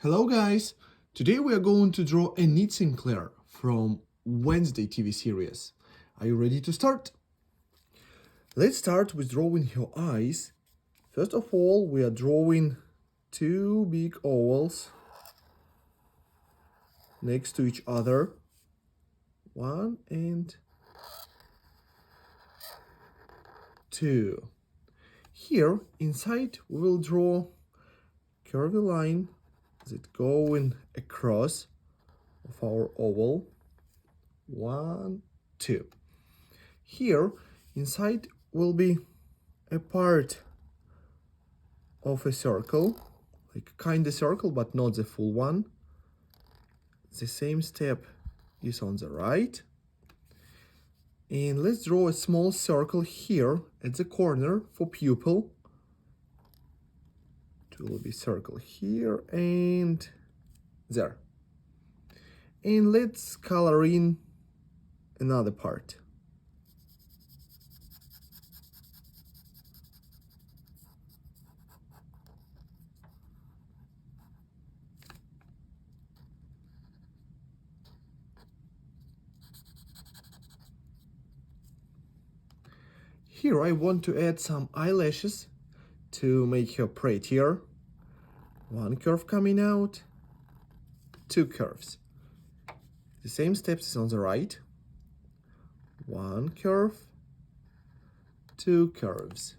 Hello guys! Today we are going to draw Enid Sinclair from Wednesday TV series. Are you ready to start? Let's start with drawing her eyes. First of all, we are drawing two big ovals next to each other. One and two. Here inside we will draw curvy line that going across of our oval. 1, 2. Here inside will be a part of a circle, like kind of circle but not the full one. The same step is on the right. And let's draw a small circle here at the corner for pupil. It will be circle here and there. And let's color in another part. Here I want to add some eyelashes to make her prettier. One curve coming out, two curves. The same steps is on the right. One curve, two curves.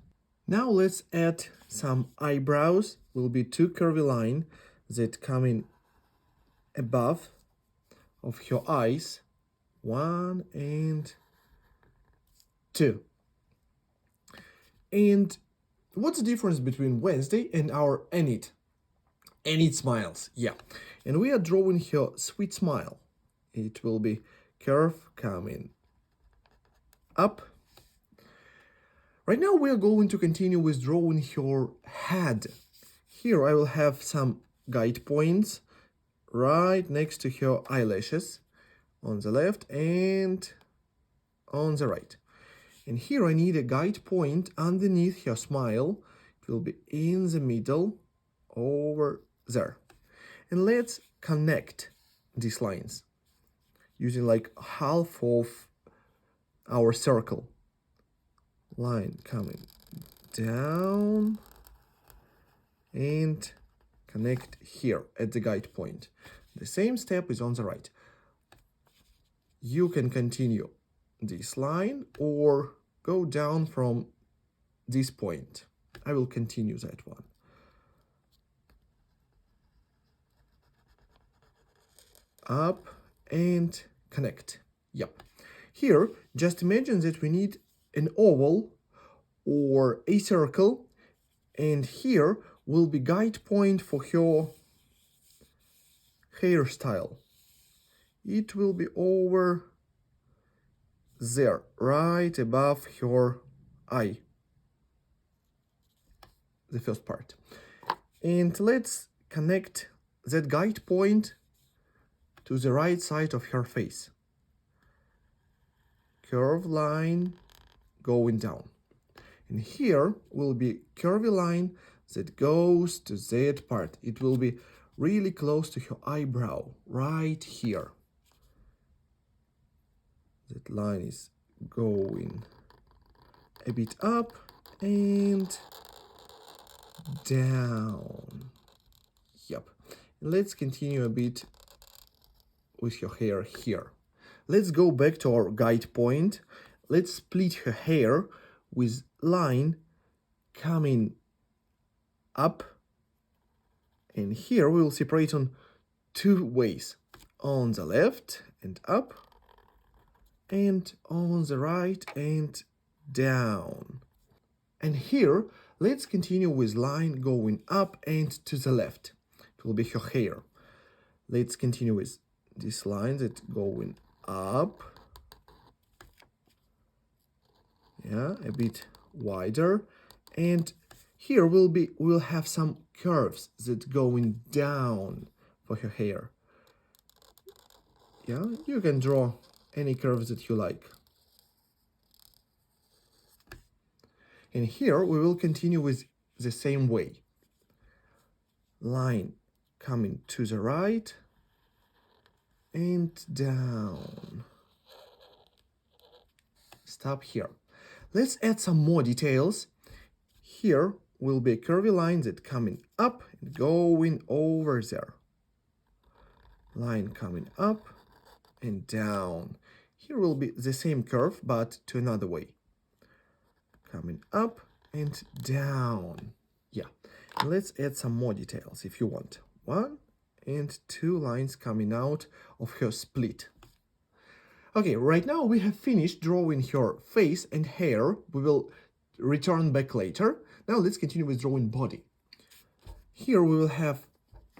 Now let's add some eyebrows. Will be two curvy lines that coming above of her eyes. 1 and 2. And what's the difference between Wednesday and our Enid? Enid smiles, yeah. And we are drawing her sweet smile. It will be curve coming up. Right now we are going to continue with drawing her head. Here I will have some guide points right next to her eyelashes on the left and on the right. And here I need a guide point underneath her smile. It will be in the middle over there. And let's connect these lines using like half of our circle. Line coming down and connect here at the guide point. The same step is on the right. You can continue this line or go down from this point. I will continue that one. Up and connect. Yep. Here, just imagine that we need an oval or a circle, and here will be guide point for her hairstyle. It will be over there, right above her eye, the first part. And let's connect that guide point to the right side of her face. Curved line going down. And here will be curvy line that goes to that part. It will be really close to her eyebrow, right here. That line is going a bit up and down. Yep. Let's continue a bit with her hair here. Let's go back to our guide point. Let's split her hair with line coming up. And here we will separate on two ways. On the left and up. And on the right and down. And here, let's continue with line going up and to the left. It will be her hair. Let's continue with this line that going up. Yeah, a bit wider. And here we'll have some curves that going down for her hair. Yeah, you can draw any curves that you like. And here we will continue with the same way. Line coming to the right and down. Stop here. Let's add some more details. Here will be a curvy line that coming up and going over there. Line coming up and down. Here will be the same curve, but to another way. Coming up and down. Yeah. And let's add some more details if you want. 1 and 2 lines coming out of her split. Okay, right now we have finished drawing her face and hair. We will return back later. Now let's continue with drawing body. Here we will have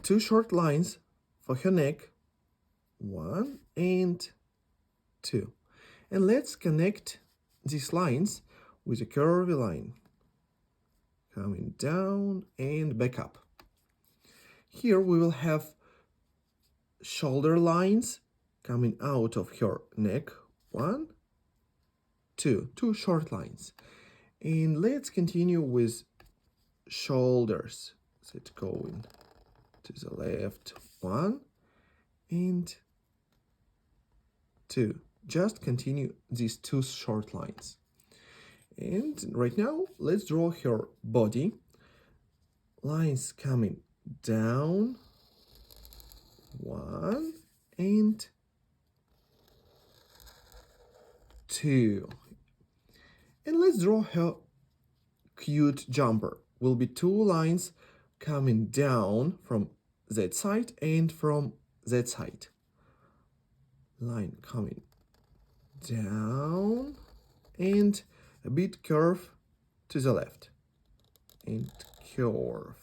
2 short lines for her neck. 1 and 2. And let's connect these lines with a curvy line. Coming down and back up. Here we will have shoulder lines coming out of her neck. 1, 2. 2 short lines. And let's continue with shoulders. So it's going to the left. 1 and 2. Just continue these 2 short lines. And right now, let's draw her body. Lines coming down. 1 and 2. And let's draw her cute jumper. Will be 2 lines coming down from that side and from that side. Line coming down and a bit curve to the left and curve.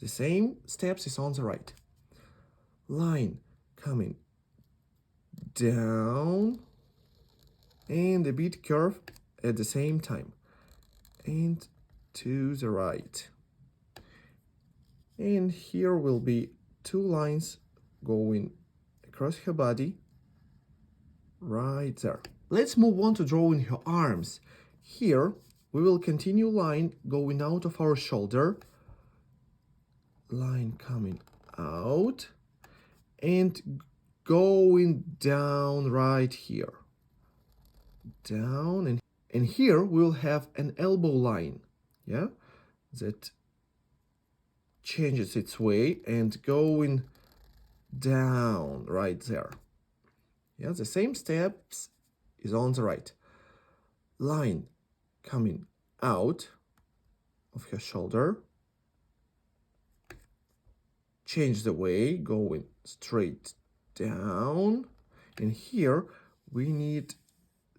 The same steps is on the right. Line coming down and a bit curve at the same time and to the right. And here will be 2 lines going across her body right there. Let's move on to drawing her arms. Here we will continue line going out of our shoulder, line coming out and going down right here. Down and here we'll have an elbow line, yeah, that changes its way and going down right there. Yeah, the same steps is on the right. Line coming out of her shoulder, change the way, going straight down, and here we need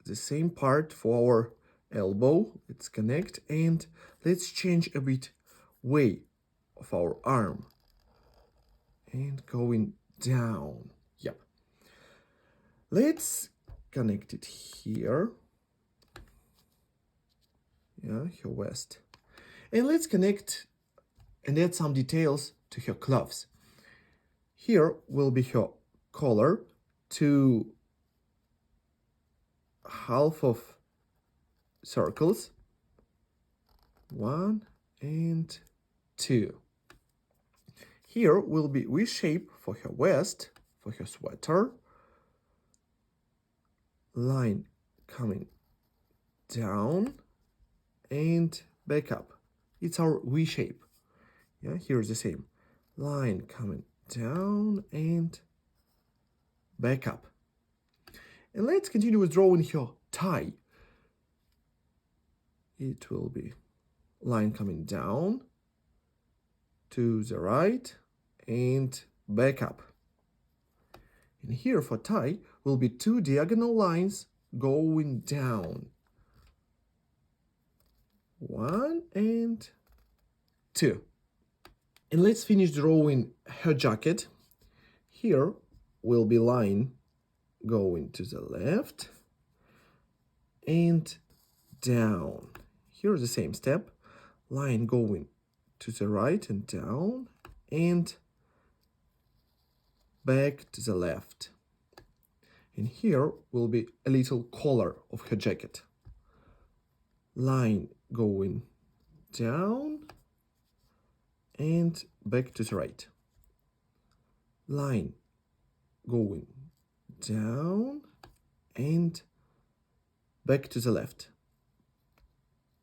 the same part for our elbow. Let's connect and let's change a bit way of our arm and going down. Yep. Let's connect it here. Yeah, her waist. And let's connect and add some details to her gloves. Here will be her collar, 2 half of circles, 1 and 2. Here will be V shape for her waist, for her sweater, line coming down and back up. It's our V shape. Yeah, here's the same. Line coming down and back up. And let's continue with drawing her tie. It will be line coming down to the right and back up. And here for tie will be 2 diagonal lines going down. 1 and 2. And let's finish drawing her jacket. Here will be line going to the left and down. Here's the same step. Line going to the right and down and back to the left. And here will be a little collar of her jacket. Line going down and back to the right. Line going down and back to the left.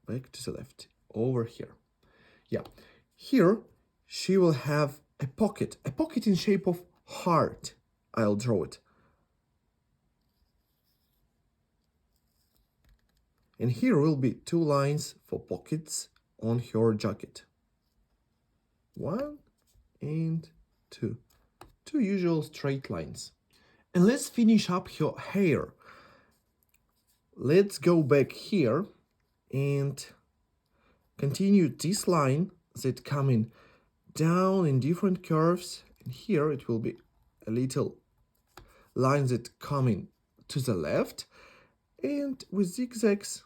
Back to the left, over here. Yeah, here she will have a pocket in shape of heart. I'll draw it. And here will be 2 lines for pockets on her jacket. 1 and 2. 2 usual straight lines. And let's finish up her hair. Let's go back here and continue this line that coming down in different curves. And here it will be a little line that coming to the left and with zigzags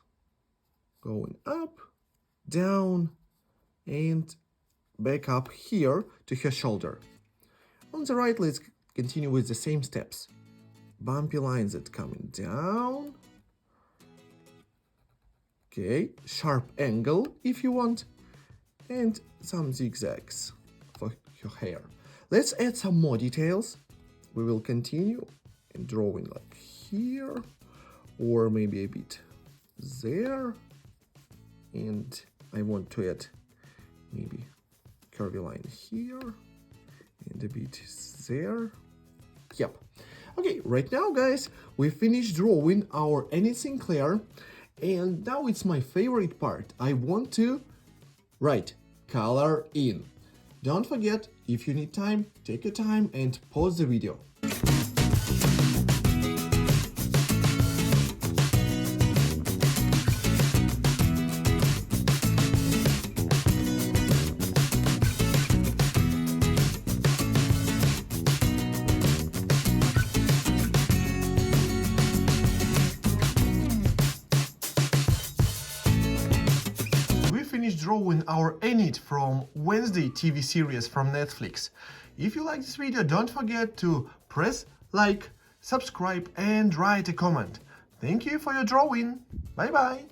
going up, down, and back up here to her shoulder. On the right, let's continue with the same steps. Bumpy lines that coming down. Okay, sharp angle if you want, and some zigzags for your hair. Let's add some more details. We will continue in drawing like here, or maybe a bit there. And I want to add maybe curvy line here and a bit there. Yep. Okay, right now, guys, we finished drawing our Enid Sinclair, and now it's my favorite part. I want to write color in. Don't forget, if you need time, take your time and pause the video. Finished drawing our Enid from Wednesday TV series from Netflix. If you like this video, don't forget to press like, subscribe and write a comment. Thank you for your drawing. Bye bye.